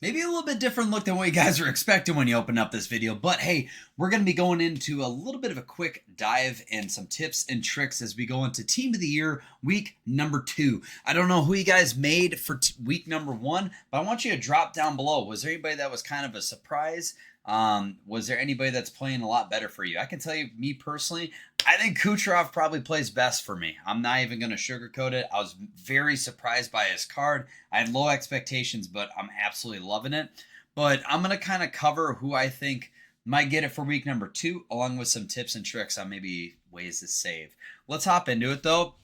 Maybe a little bit different look than what you guys were expecting when you open up this video, but hey, we're going to be going into a little bit of a quick dive and some tips and tricks as we go into Team of the Year week number 2. I don't know who you guys made for week number 1, but I want you to drop down below. Was there anybody that was kind of a surprise? Was there anybody that's playing a lot better for you? I can tell you, me personally, I think Kucherov probably plays best for me. I'm not even going to sugarcoat it. I was very surprised by his card. I had low expectations, but I'm absolutely loving it. But I'm going to kind of cover who I think might get it for week number 2, along with some tips and tricks on maybe ways to save. Let's hop into it, though.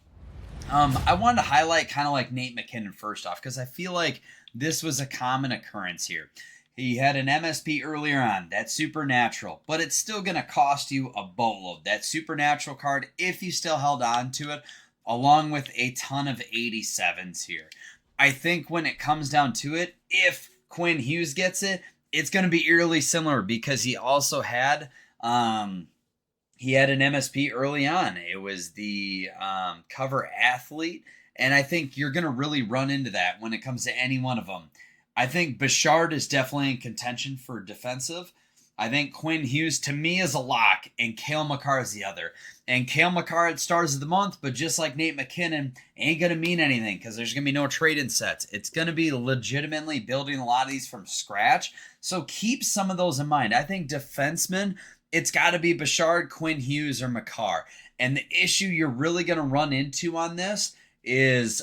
I wanted to highlight kind of like Nate McKinnon first off, because I feel like this was a common occurrence here. He had an MSP earlier on. That's supernatural, but it's still going to cost you a boatload. That supernatural card, if you still held on to it, along with a ton of 87s here. I think when it comes down to it, if Quinn Hughes gets it, it's going to be eerily similar because he had an MSP early on. It was the cover athlete, and I think you're going to really run into that when it comes to any one of them. I think Bouchard is definitely in contention for defensive. I think Quinn Hughes, to me, is a lock, and Cale Makar is the other. And Cale Makar at stars of the month, but just like Nate McKinnon, ain't going to mean anything because there's going to be no trade-in sets. It's going to be legitimately building a lot of these from scratch. So keep some of those in mind. I think defensemen, it's got to be Bouchard, Quinn Hughes, or Makar. And the issue you're really going to run into on this is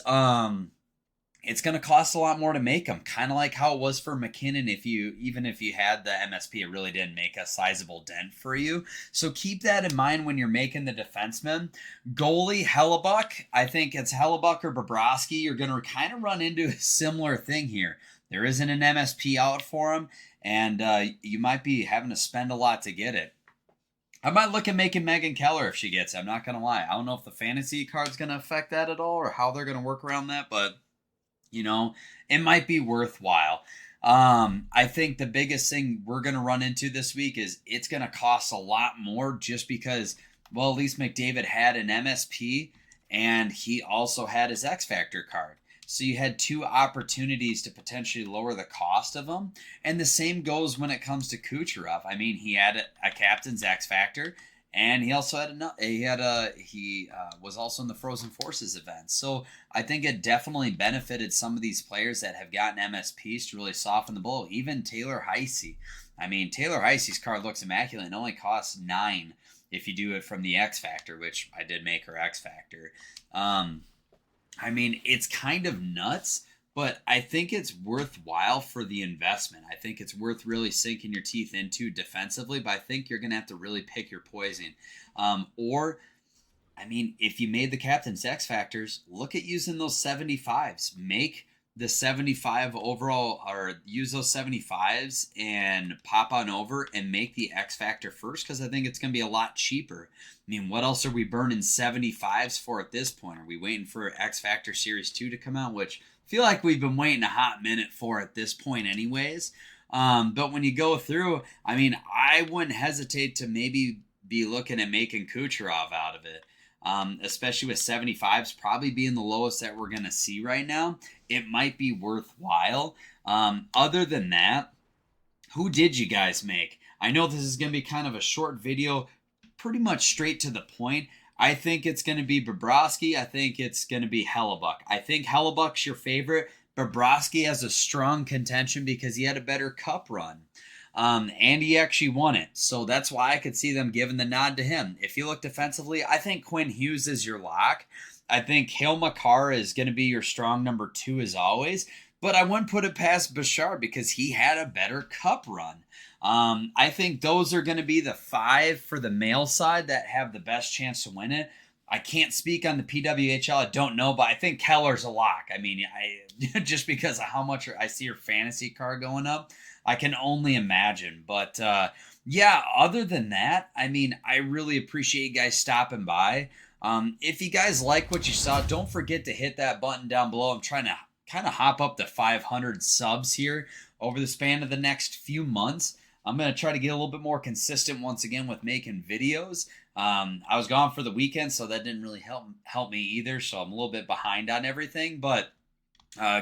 it's going to cost a lot more to make them, kind of like how it was for McKinnon. Even if you had the MSP, it really didn't make a sizable dent for you. So keep that in mind when you're making the defenseman. Goalie Hellebuck, I think it's Hellebuck or Bobrovsky. You're going to kind of run into a similar thing here. There isn't an MSP out for him, and you might be having to spend a lot to get it. I might look at making Megan Keller if she gets it. I'm not going to lie. I don't know if the fantasy card's going to affect that at all or how they're going to work around that, but it might be worthwhile. I think the biggest thing we're going to run into this week is it's going to cost a lot more just because, well, at least McDavid had an MSP and he also had his X Factor card. So you had 2 opportunities to potentially lower the cost of them. And the same goes when it comes to Kucherov. I mean, he had a captain's X Factor, and he also he was also in the Frozen Forces event. So I think it definitely benefited some of these players that have gotten MSPs to really soften the blow. Even Taylor Heisey. I mean, Taylor Heisey's card looks immaculate and only costs 9 if you do it from the X Factor, which I did make her X Factor. I mean, it's kind of nuts, but I think it's worthwhile for the investment. I think it's worth really sinking your teeth into defensively, but I think you're going to have to really pick your poison. I mean, if you made the captain's X Factors, look at using those 75s. Make the 75 overall, or use those 75s and pop on over and make the X Factor first, because I think it's going to be a lot cheaper. I mean, what else are we burning 75s for at this point? Are we waiting for X Factor Series 2 to come out, which I feel like we've been waiting a hot minute for at this point anyways. But when you go through, I mean, I wouldn't hesitate to maybe be looking at making Kucherov out of it. Especially with 75s probably being the lowest that we're going to see right now, it might be worthwhile. Other than that, who did you guys make? I know this is going to be kind of a short video, pretty much straight to the point. I think it's going to be Bobrovsky. I think it's going to be Hellebuck. I think Hellebuck's your favorite. Bobrovsky has a strong contention because he had a better cup run. And he actually won it. So that's why I could see them giving the nod to him. If you look defensively, I think Quinn Hughes is your lock. I think Cale Makar is going to be your strong number 2 as always. But I wouldn't put it past Bouchard because he had a better cup run. I think those are going to be the 5 for the male side that have the best chance to win it. I can't speak on the PWHL. I don't know, but I think Keller's a lock. I mean, just because of how much I see your fantasy card going up, I can only imagine. But yeah, other than that, I mean, I really appreciate you guys stopping by. If you guys like what you saw, don't forget to hit that button down below. I'm trying to kind of hop up to 500 subs here over the span of the next few months. I'm going to try to get a little bit more consistent once again with making videos. I was gone for the weekend, so that didn't really help me either. So I'm a little bit behind on everything, but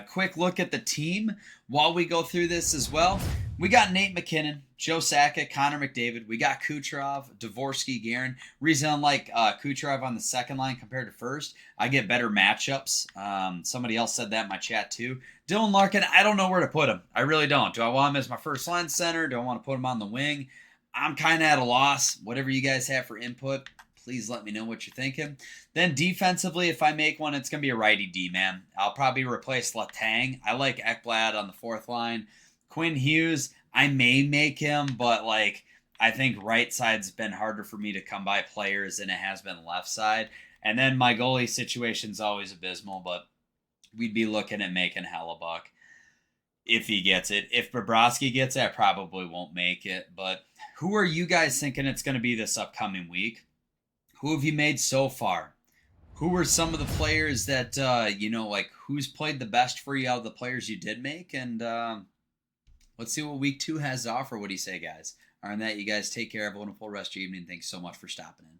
Quick look at the team while we go through this as well. We got Nate McKinnon, Joe Sakic, Connor McDavid. We got Kucherov, Dvorsky, Guerin. Reason I like Kucherov on the second line compared to first, I get better matchups. Somebody else said that in my chat too. Dylan Larkin, I don't know where to put him. I really don't. Do I want him as my first line center? Do I want to put him on the wing? I'm kind of at a loss. Whatever you guys have for input, please let me know what you're thinking. Then defensively, if I make one, it's going to be a righty D, man. I'll probably replace Letang. I like Ekblad on the fourth line. Quinn Hughes, I may make him, but like I think right side's been harder for me to come by players than it has been left side. And then my goalie situation's always abysmal, but we'd be looking at making Hellebuck if he gets it. If Bobrovsky gets it, I probably won't make it. But who are you guys thinking it's going to be this upcoming week? Who have you made so far? Who were some of the players that like who's played the best for you out of the players you did make? And let's see what week 2 has to offer. What do you say, guys? On that, you guys take care. Have a wonderful rest of your evening. Thanks so much for stopping in.